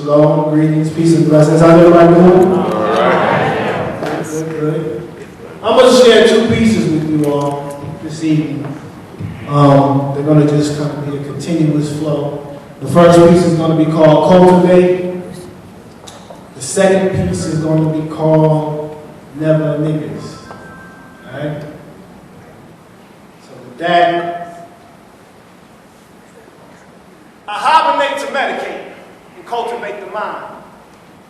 Shalom, greetings, peace, and blessings. How's everybody doing? All right. Good. I'm going to share two pieces with you all this evening. They're going to just kind of be a continuous flow. The first piece is going to be called Cultivate. The second piece is going to be called Never Niggas. All right? So with that, I hibernate to medicate and cultivate the mind,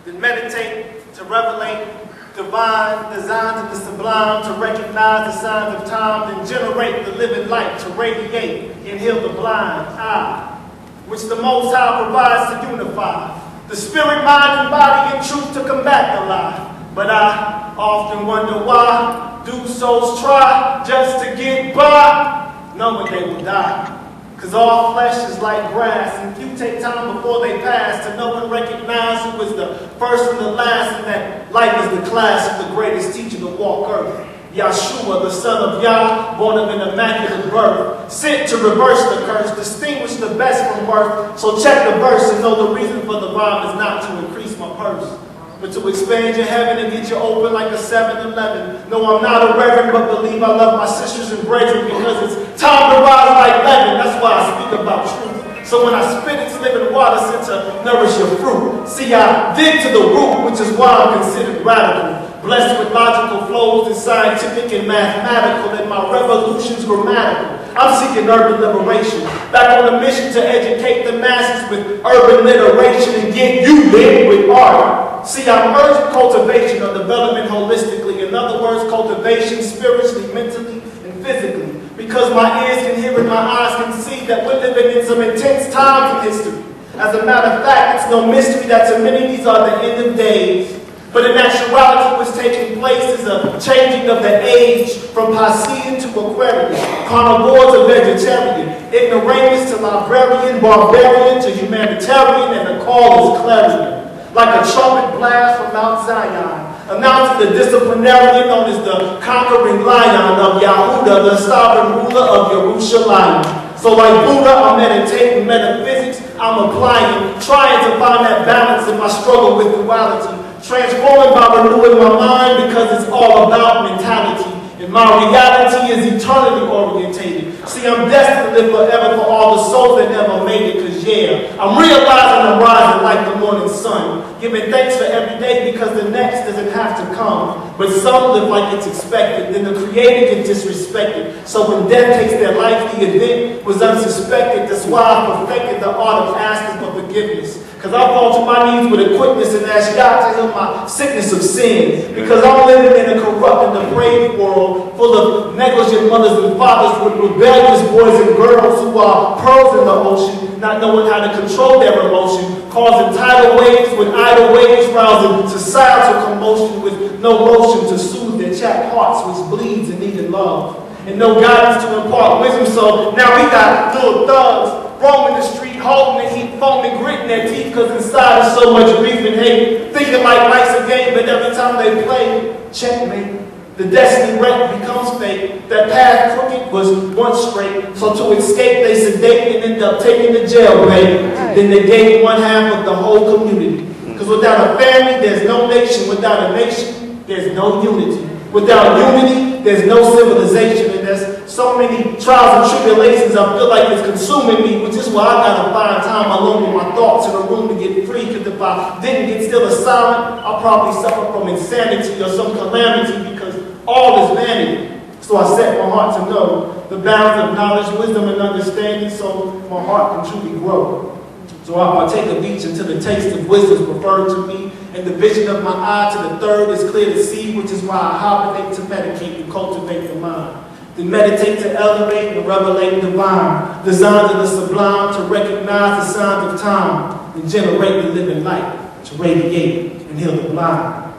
then meditate to revelate divine designs of the sublime, to recognize the signs of time, then generate the living light to radiate and heal the blind eye, which the Most High provides to unify the spirit, mind, and body in truth to combat the lie. But I often wonder why do souls try just to get by, knowing they will die. Because all flesh is like grass, and few take time before they pass to know and recognize who is the first and the last, and that life is the class of the greatest teacher to walk earth. Yahshua, the son of Yah, born of an immaculate birth, sent to reverse the curse, distinguish the best from worth. So check the verse and know the reason for the rhyme is not to increase my purse, but to expand your heaven and get you open like a 7-Eleven. No, I'm not a reverend, but believe I love my sisters and brethren because it's time to rise like leaven. That's why I speak about truth. So when I spit it's living water sent to nourish your fruit. See, I dig to the root, which is why I'm considered radical. Blessed with logical flows and scientific and mathematical, and my revolution's grammatical. I'm seeking urban liberation, back on a mission to educate the masses with urban literation and get you lit with art. See, I'm urging cultivation of development holistically. In other words, cultivation spiritually, mentally, and physically. Because my ears can hear and my eyes can see that we're living in some intense times in history. As a matter of fact, it's no mystery that to many these are the end of days. But in actuality, what's taking place is a changing of the age from Piscean to Aquarian, carnivore to vegetarian, ignoramus to librarian, barbarian to humanitarian, and the call is clarion. Like a trumpet blast from Mount Zion, announcing the disciplinarian known as the conquering lion of Yahudah, the sovereign ruler of Jerusalem. So like Buddha, I'm meditating metaphysics, I'm applying, trying to find that balance in my struggle with duality, transforming by renewing my mind because it's all about mentality. And my reality is eternally orientated. See, I'm destined to live forever for all the souls that never made it, because yeah, I'm realizing I'm rising like the morning sun, giving thanks for every day because the next doesn't have to come. But some live like it's expected, then the creator gets disrespected. So when death takes their life, the event was unsuspected. That's why I perfected the art of asking for forgiveness. Because I fall to my knees with a quickness and ask God to heal my sickness of sin. Because I'm living in a corrupt and depraved world full of negligent mothers and fathers with rebellious boys and girls who are pearls in the ocean, not knowing how to control their emotion, causing tidal waves with idle waves, rousing societal commotion with no motion to soothe their chapped hearts which bleeds and needed love. And no guidance to impart wisdom, so now we got little thugs roaming the street, holding the heat, foaming, gritting their teeth, because inside is so much grief and hate, thinking like life's a game, but every time they play, checkmate. The destiny wreck becomes fake. That path crooked was once straight. So to escape, they sedate and end up taking the jail break. Then they gave one half of the whole community. Because without a family, there's no nation. Without a nation, there's no unity. Without unity, there's no civilization. And there's so many trials and tribulations, I feel like it's consuming me, which is why I gotta find time alone with my thoughts in a room to get free. Because if I didn't get still and silent, I'll probably suffer from insanity or some calamity, because all is vanity. So I set my heart to know the bounds of knowledge, wisdom, and understanding, so my heart can truly grow. So I partake of each until the taste of wisdom is preferred to me, and the vision of my eye to the third is clear to see, which is why I hibernate to medicate and cultivate the mind. then meditate to elevate and revelate divine, designs of the sublime to recognize the signs of time, and generate the living light to radiate and heal the blind.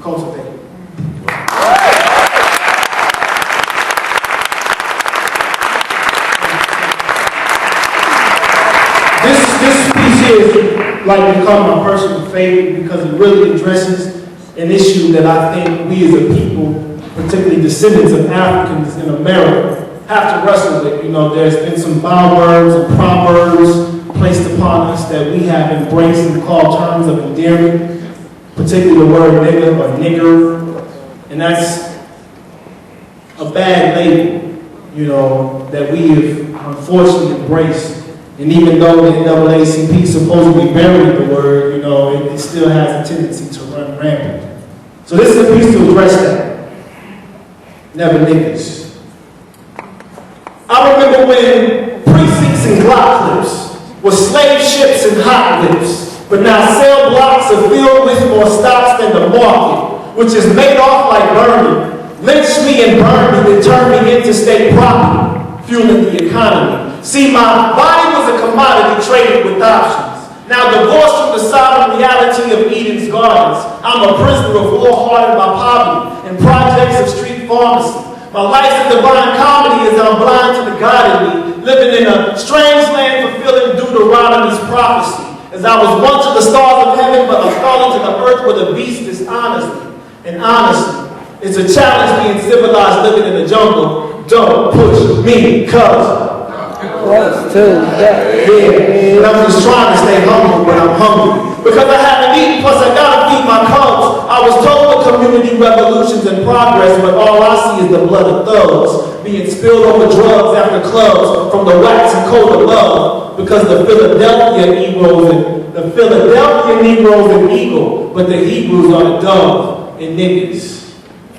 Cultivate. This piece here is like become my personal favorite because it really addresses an issue that I think we as a people, particularly descendants of Africans in America, have to wrestle with. You know, there's been some bywords and proverbs placed upon us that we have embraced and called terms of endearment, particularly the word nigga or nigger, and that's a bad label, you know, that we have unfortunately embraced. And even though the NAACP supposedly buried the word, you know, it still has a tendency to run rampant. So this is a piece to address that. Never niggas. I remember when precincts and Glock clips were slave ships and hot whips, but now cell blocks are filled with more stops than the market, which is made off like burning. Lynch me and burn me, then turn me into state property, fueling the economy. See, my body was a commodity traded with options. Now divorced from the sovereign reality of Eden's gardens, I'm a prisoner of war hardened by poverty and projects of street pharmacy. My life's a divine comedy as I'm blind to the God in me, living in a strange land fulfilling Deuteronomy's prophecy. As I was once to the stars of heaven, but I fell into the earth with a beast dishonesty. And honestly, it's a challenge being civilized living in the jungle. Don't push me, cuz. What's to that? Yeah, and I'm just trying to stay humble when I'm hungry. Because I haven't eaten, plus I gotta feed my cubs. I was told the community revolution's in progress, but all I see is the blood of thugs being spilled over drugs after clubs from the wax and cold of love. Because the Philadelphia Negroes and eagle, but the Hebrews are the dove and niggas.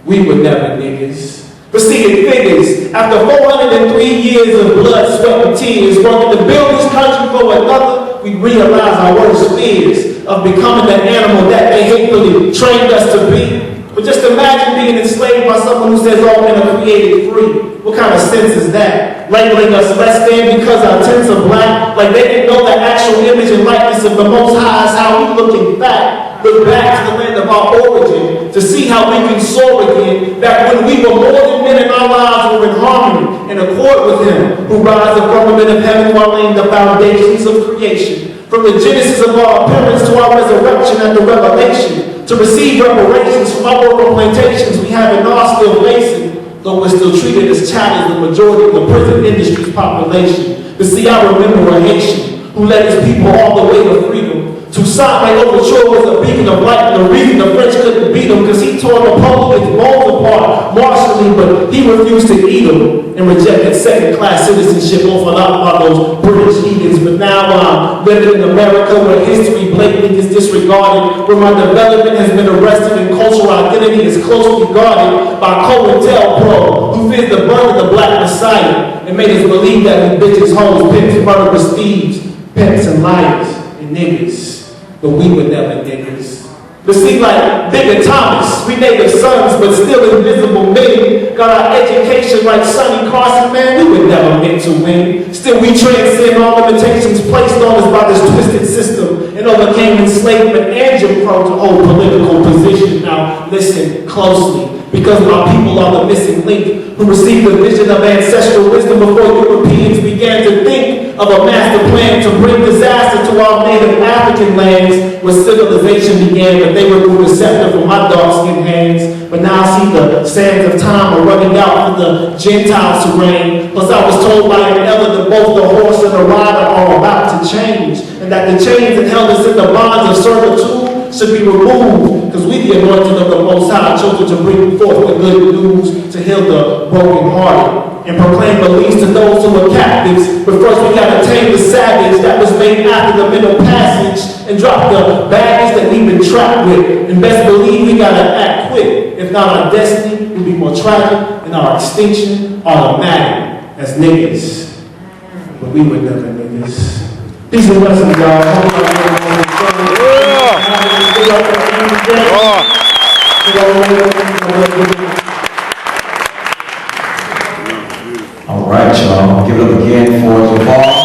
We were never niggas. But see, it figures, after 403 years of blood, sweat, and tears, working to build this country for another, we realize our worst fears of becoming the animal that they hatefully trained us to be. But just imagine being enslaved by someone who says all men are created free. What kind of sense is that? Labeling us less than because our tints are black, like they didn't know the actual image and likeness of the Most High is how we looking back. Look back to the land of our origin to see how we can soar again, back when we were more than men and our lives were in harmony, in accord with Him, who rides the firmament of heaven while laying the foundations of creation. From the genesis of our appearance to our resurrection and the revelation, to receive reparations from our work plantations we have in our still facing, though we're still treated as chattels, the majority of the prison industry's population. But see, I remember a Haitian who led his people all the way to freedom. Toussaint Louverture was a beacon of light, and the reason the French couldn't beat him because he tore Napoleon's bones apart martially, but he refused to eat them and rejected second-class citizenship offered up by those British heathens. But now I'm living in America where history blatantly is disregarded, where my development has been arrested and cultural identity is closely guarded by COINTELPRO, who fears the birth of the black messiah and made us believe that we bitches, hoes, pimps, murderers, thieves, pimps, and liars, and niggas. But we were never niggas. But see, like Bigger Thomas, we native sons, but still invisible men. Got our education like Sonny Carson, man, we were never meant to win. Still, we transcend all limitations placed on us by this twisted system and overcame enslavement and Jim Crow to hold political position. Now, listen closely, because my people are the missing link who received the vision of ancestral wisdom before Europeans began to think of a master plan to bring disaster to our native African lands where civilization began, but they removed the scepter from my dark-skinned hands. But now I see the sands of time are running out for the Gentiles to reign. Plus I was told by an elder that both the horse and the rider are about to change, and that the chains that held us in the bonds of servitude should be removed, because we, the anointed of the Most High, chosen to bring forth the good news to heal the brokenhearted and proclaim release to those who are captives. But first we got to tame the savage that was made after the middle passage and drop the baggage that we've been trapped with. And best believe we got to act quick. If not, our destiny will be more tragic and our extinction automatic as niggas. But we were never niggas. Peace and blessings, y'all. All right, y'all. Give it up again for Davar.